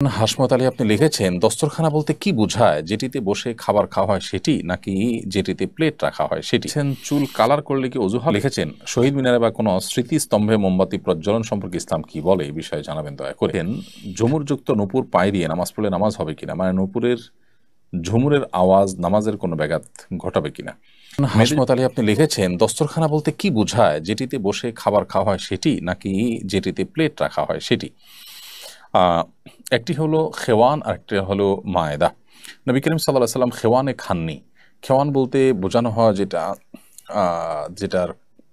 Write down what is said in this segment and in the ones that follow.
হাসমত আলী আপনি লিখেছেন, দস্তরখানা বলতে কি বোঝায়? যেটিতে বসে খাবার খাওয়া হয় সেটি, নাকি যেটিতে প্লেট রাখা হয় সেটি? চুল কালার করলে কি অজু হবে? লিখেছেন, শহীদ মিনারে বা কোনো স্মৃতিস্তম্ভে মোমবাতি প্রজ্বলন সম্পর্কে ইসলাম কি বলে, এই বিষয়ে জানাবেন দয়া করে। ঝুমুরযুক্ত নূপুর পায়ে দিয়ে নামাজ পড়লে নামাজ হবে কিনা, মানে নূপুরের ঝুমুরের আওয়াজ নামাজের কোনো ব্যাঘাত ঘটাবে কিনা? হাসমত আলী আপনি লিখেছেন, দস্তরখানা বলতে কি বোঝায়? যেটিতে বসে খাবার খাওয়া হয় সেটি, নাকি যেটিতে প্লেট রাখা হয় সেটি? একটি হলো খেওয়ান আর একটি হলো মায়েদা। নবী করিম সাল্লাল্লাহু আলাইহি সাল্লাম খেওয়ানে খাননি। খেওয়ান বলতে বোঝানো হয় যেটার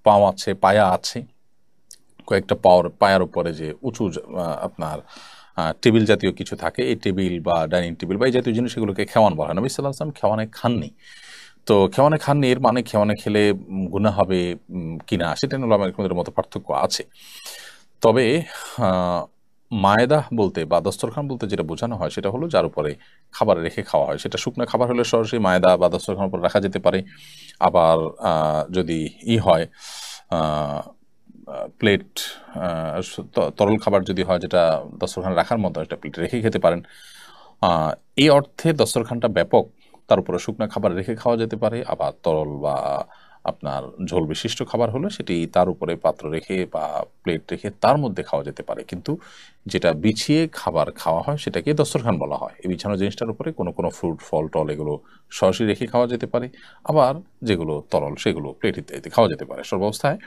পাও আছে, পায়া আছে, কয়েকটা পায়ার উপরে যে উঁচু আপনার টেবিল জাতীয় কিছু থাকে, এই টেবিল বা ডাইনিং টেবিল বা এই জাতীয় জিনিস, এগুলোকে খেওয়ান বলা হয়। নবী সাল্লাল্লাহু আলাইহি সাল্লাম খেওয়ানে খাননি। তো খেওয়ানে খাননি এর মানে খেওয়ানে খেলে গুনাহ হবে কিনা, সেটা নিয়ে উলামাদের মতো পার্থক্য আছে। তবে মায়েদাহ বলতে বা দস্তরখান বলতে যেটা বোঝানো হয় সেটা হলো যার উপরে খাবার রেখে খাওয়া হয়। সেটা শুকনো খাবার হলে সরাসরি মায়েদা বা দস্তরখানের উপর রাখা যেতে পারে। আবার যদি হয় প্লেট, তরল খাবার যদি হয় যেটা দস্তরখানে রাখার মতো, একটা প্লেটে রেখে খেতে পারেন। এই অর্থে দস্তরখানটা ব্যাপক। তার উপরে শুকনো খাবার রেখে খাওয়া যেতে পারে। আবার তরল বা আপনার ঝোল বিশিষ্ট খাবার হলে সেটি তার উপরে পাত্র রেখে বা প্লেট রেখে তার মধ্যে খাওয়া যেতে পারে। কিন্তু যেটা বিছিয়ে খাবার খাওয়া হয় সেটাকে দস্তরখান বলা হয়। এই বিছানো জিনিসটার উপরে কোনো কোনো ফ্রুট, ফল টল এগুলো সরাসরি রেখে খাওয়া যেতে পারে। আবার যেগুলো তরল সেগুলো প্লেট ইত্যাদিতে খাওয়া যেতে পারে। সর্বাবস্থায়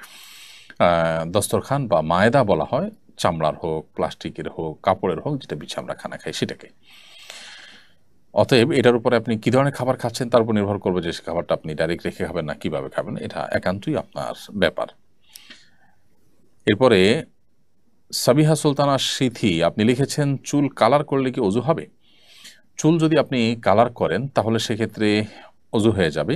দস্তরখান বা মায়েদা বলা হয় চামড়ার হোক, প্লাস্টিকের হোক, কাপড়ের হোক, যেটা বিছে আমরা খানা খাই সেটাকে। অতএব এটার উপরে আপনি কি ধরনের খাবার খাচ্ছেন তার উপর নির্ভর করবে যে সে খাবারটা আপনি ডাইরেক্ট রেখে খাবেন না কিভাবে খাবেন, এটা একান্তই আপনার ব্যাপার। এরপরে সাবিহা সুলতানা সিথি আপনি লিখেছেন, চুল কালার করলে কি অজু হবে? চুল যদি আপনি কালার করেন তাহলে সেক্ষেত্রে অজু হয়ে যাবে।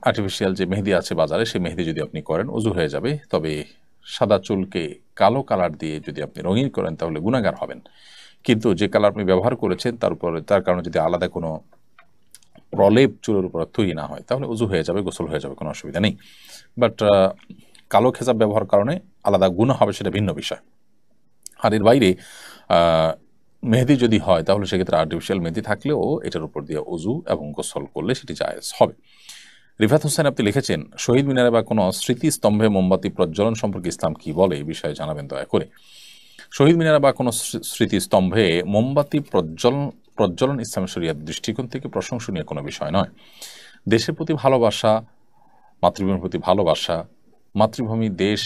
আর্টিফিশিয়াল যে মেহেদি আছে বাজারে, সেই মেহেদি যদি আপনি করেন অজু হয়ে যাবে। তবে সাদা চুলকে কালো কালার দিয়ে যদি আপনি রঙিন করেন তাহলে গুনাহগার হবেন। কিন্তু যে কালার আপনি ব্যবহার করেছেন তার কারণে যদি আলাদা কোনো প্রলেপ চুলের উপর তৈরি না হয় তাহলে অজু হয়ে যাবে, গোসল হয়ে যাবে, কোনো অসুবিধা নেই। বাট কালো খেজাব ব্যবহার কারণে আলাদা গুনাহ হবে, সেটা ভিন্ন বিষয়। আর এর বাইরে মেহেদি যদি হয় তাহলে সেক্ষেত্রে আর্টিফিশিয়াল মেহেদি থাকলেও এটার উপর দিয়ে অজু এবং গোসল করলে সেটি জায়েজ হবে। রিফাত হোসেন আপনি লিখেছেন, শহীদ মিনারে বা কোনো স্মৃতিস্তম্ভে মোমবাতি প্রজ্বলন সম্পর্কে ইসলাম কি বলে, এই বিষয়ে জানাবেন দয়া করে। শহীদ মিনারে বা কোনো স্মৃতিস্তম্ভে মোমবাতি প্রজ্বলন ইসলাম শরিয়াত দৃষ্টিকোণ থেকে প্রশংসনীয় কোনো বিষয় নয়। দেশের প্রতি ভালোবাসা, মাতৃভূমির প্রতি ভালোবাসা, মাতৃভূমি, দেশ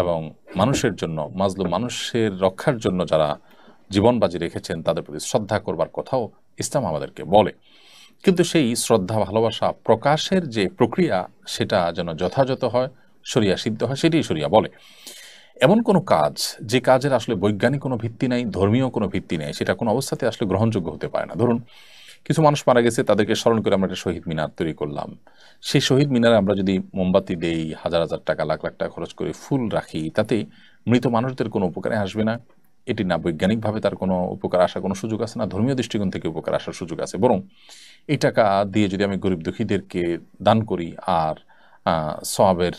এবং মানুষের জন্য, মাজলুম মানুষের রক্ষার জন্য যারা জীবন বাজি রেখেছেন তাদের প্রতি শ্রদ্ধা করবার কথাও ইসলাম আমাদেরকে বলে। কিন্তু সেই শ্রদ্ধা ভালোবাসা প্রকাশের যে প্রক্রিয়া সেটা যেন যথাযথ হয়, শরিয়া সিদ্ধ হয়, সেটাই শরিয়া বলে। এমন কোনো কাজ যে কাজের আসলে বৈজ্ঞানিক কোনো ভিত্তি নাই, ধর্মীয় কোনো ভিত্তি নেই, সেটা কোনো অবস্থাতে আসলে গ্রহণযোগ্য হতে পারে না। ধরুন কিছু মানুষ মারা গেছে, তাদেরকে স্মরণ করে আমরা একটা শহীদ মিনার তৈরি করলাম। সেই শহীদ মিনারে আমরা যদি মোমবাতি দেই, হাজার হাজার টাকা, লাখ লাখ টাকা খরচ করে ফুল রাখি, তাতে মৃত মানুষদের কোনো উপকারে আসবে না। এটি না বৈজ্ঞানিকভাবে তার কোনো উপকার আসার কোনো সুযোগ আছে, না ধর্মীয় দৃষ্টিকোণ থেকে উপকার আসার সুযোগ আছে। বরং এই টাকা দিয়ে যদি আমি গরিব দুঃখীদেরকে দান করি আর সওয়াবের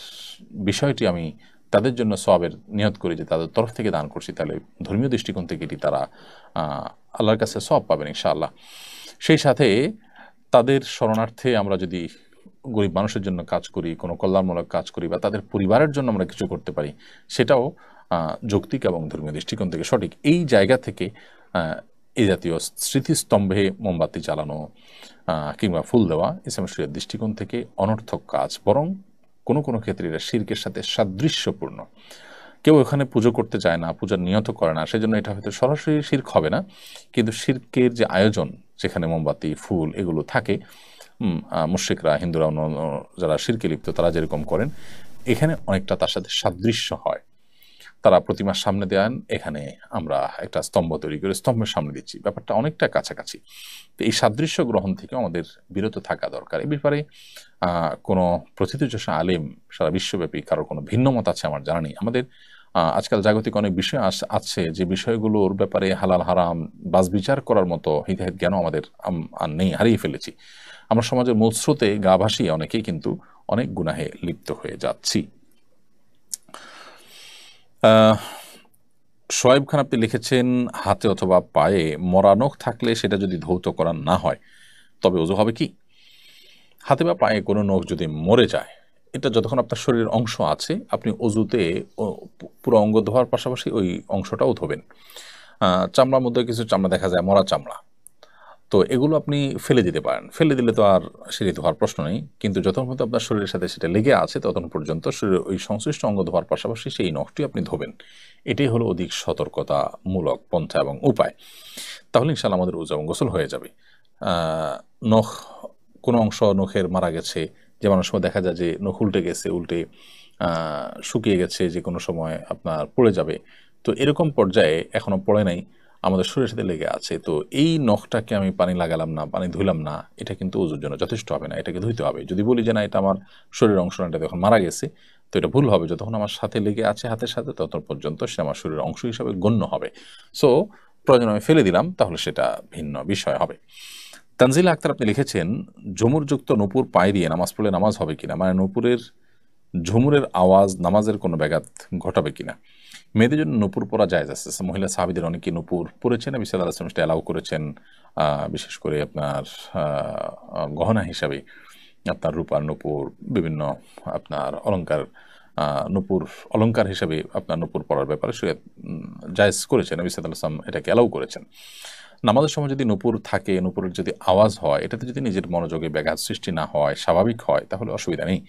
বিষয়টি আমি তাদের জন্য সওয়াবের নিয়ত করি যে তাদের তরফ থেকে দান করছি, তাহলে ধর্মীয় দৃষ্টিকোণ থেকে এটি তারা আল্লাহর কাছে সওয়াব পাবেন ইনশাআল্লাহ। সেই সাথে তাদের শরণার্থে আমরা যদি গরিব মানুষের জন্য কাজ করি, কোনো কল্যাণমূলক কাজ করি বা তাদের পরিবারের জন্য আমরা কিছু করতে পারি, সেটাও যৌক্তিক এবং ধর্মীয় দৃষ্টিকোণ থেকে সঠিক। এই জায়গা থেকে এই জাতীয় স্মৃতিস্তম্ভে মোমবাতি জ্বালানো কিংবা ফুল দেওয়া ইসলাম শরিয়ার দৃষ্টিকোণ থেকে অনর্থক কাজ, বরং কোনো কোনো ক্ষেত্রে এটা শিরকের সাথে সাদৃশ্যপূর্ণ। কেউ এখানে পুজো করতে চায় না, পূজার নিয়ত করে না, সেজন্য এটা হয়তো সরাসরি শিরক হবে না, কিন্তু শিরকের যে আয়োজন, যেখানে মোমবাতি, ফুল এগুলো থাকে, মুশরিকরা, হিন্দুরা, অন্য যারা শিরকে লিপ্ত তারা যেরকম করেন, এখানে অনেকটা তার সাথে সাদৃশ্য হয়। তারা প্রতিমার সামনে দেন, এখানে আমরা একটা স্তম্ভ তৈরি করে স্তম্ভের সামনে দিচ্ছি, ব্যাপারটা অনেকটা কাছাকাছি। তো এই সাদৃশ্য গ্রহণ থেকে আমাদের বিরত থাকা দরকার। এই ব্যাপারে কোনো প্রথিতযশা আলেম সারা বিশ্বব্যাপী কারোর কোনো ভিন্ন মত আছে আমার জানা নেই। আমাদের আজকাল জাগতিক অনেক বিষয় আছে যে বিষয়গুলোর ব্যাপারে হালাল হারাম বাছবিচার করার মতো হিতাহিত জ্ঞানও আমাদের আর নেই, হারিয়ে ফেলেছি। আমরা সমাজের মূল স্রোতে গা ভাসিয়ে অনেকেই কিন্তু অনেক গুনাহে লিপ্ত হয়ে যাচ্ছি। শোয়েব খান আপনি লিখেছেন হাতে অথবা পায়ে মরা নখ থাকলে সেটা যদি ধৌত করা না হয় তবে ওযু হবে কি? হাতে বা পায়ে কোনো নখ যদি মরে যায়, এটা যতক্ষণ আপনার শরীরের অংশ আছে আপনি অজুতে পুরো অঙ্গ ধোয়ার পাশাপাশি ওই অংশটাও ধোবেন। চামড়ার মধ্যে কিছু চামড়া দেখা যায় মরা চামড়া, তো এগুলো আপনি ফেলে দিতে পারেন। ফেলে দিলে তো আর সেটি ধোয়ার প্রশ্ন নেই। কিন্তু যতক্ষণ পর্যন্ত আপনার শরীরের সাথে সেটা লেগে আছে ততক্ষণ পর্যন্ত শরীরের ওই সংশ্লিষ্ট অঙ্গ ধোয়ার পাশাপাশি সেই নখটি আপনি ধোবেন। এটাই হলো অধিক সতর্কতামূলক পন্থা এবং উপায়। তাহলে ইনশাআল্লাহ আমাদের ওযু এবং গোসল হয়ে যাবে। আ নখ কোনো অংশ নখের মারা গেছে, যেমন অনেক সময় দেখা যায় যে নখ উল্টে গেছে, উল্টে আ শুকিয়ে গেছে, যেকোনো সময় আপনার পড়ে যাবে। তো এরকম পর্যায়ে এখনো পড়ে নাই, আমাদের শরীরের সাথে লেগে আছে। তো এই নখটাকে আমি পানি লাগালাম না, পানি ধুইলাম না, এটা কিন্তু ওযুর জন্য যথেষ্ট হবে না। এটাকে ধুইতে হবে। যদি বলি যে না এটা আমার শরীরের অংশ না, এটা এখন মারা গেছে, তো এটা ভুল হবে। যতক্ষণ আমার সাথে লেগে আছে হাতের সাথে ততক্ষণ পর্যন্ত সে আমার শরীরের অংশ হিসাবে গণ্য হবে। সো প্রয়োজনে আমি ফেলে দিলাম, তাহলে সেটা ভিন্ন বিষয় হবে। তানজিলা আক্তার আপনি লিখেছেন, ঝুমুরযুক্ত নূপুর পায়ে দিয়ে নামাজ পড়লে নামাজ হবে কিনা? মানে নূপুরের ঝুমুরের আওয়াজ নামাজের কোনো ব্যাঘাত ঘটাবে কিনা? মেয়েদের জন্য নূপুর পরা জায়েজ আছে। মহিলা সাহাবীদের অনেকে নূপুর পরেছেন, নবী সাল্লাল্লাহু আলাইহি ওয়াসাল্লাম সেটা অ্যালাউ করেছেন। বিশেষ করে আপনার গহনা হিসাবে আপনার রূপার নূপুর, বিভিন্ন আপনার অলংকার, নূপুর অলংকার হিসাবে আপনার নূপুর পরার ব্যাপারে শরীয়ত জায়েজ করেছেন। নবী সাল্লাল্লাহু আলাইহি ওয়াসাল্লাম এটাকে অ্যালাউ করেছেন। নামাজের সময় যদি নূপুর থাকে, নূপুরের যদি আওয়াজ হয়, এটাতে যদি নিজের মনোযোগে ব্যাঘাত সৃষ্টি না হয়, স্বাভাবিক হয়, তাহলে অসুবিধা নেই।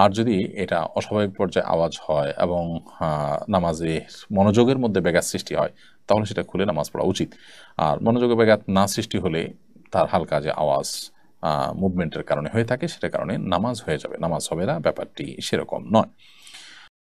আর যদি এটা অস্বাভাবিক পর্যায়ে আওয়াজ হয় এবং নামাজে মনোযোগের মধ্যে ব্যাঘাত সৃষ্টি হয়, তাহলে সেটা খুলে নামাজ পড়া উচিত। আর মনোযোগে ব্যাঘাত না সৃষ্টি হলে তার হালকা যে আওয়াজ মুভমেন্টের কারণে হয়ে থাকে, সেটার কারণে নামাজ হয়ে যাবে, নামাজ হবে না, ব্যাপারটি সেরকম নয়।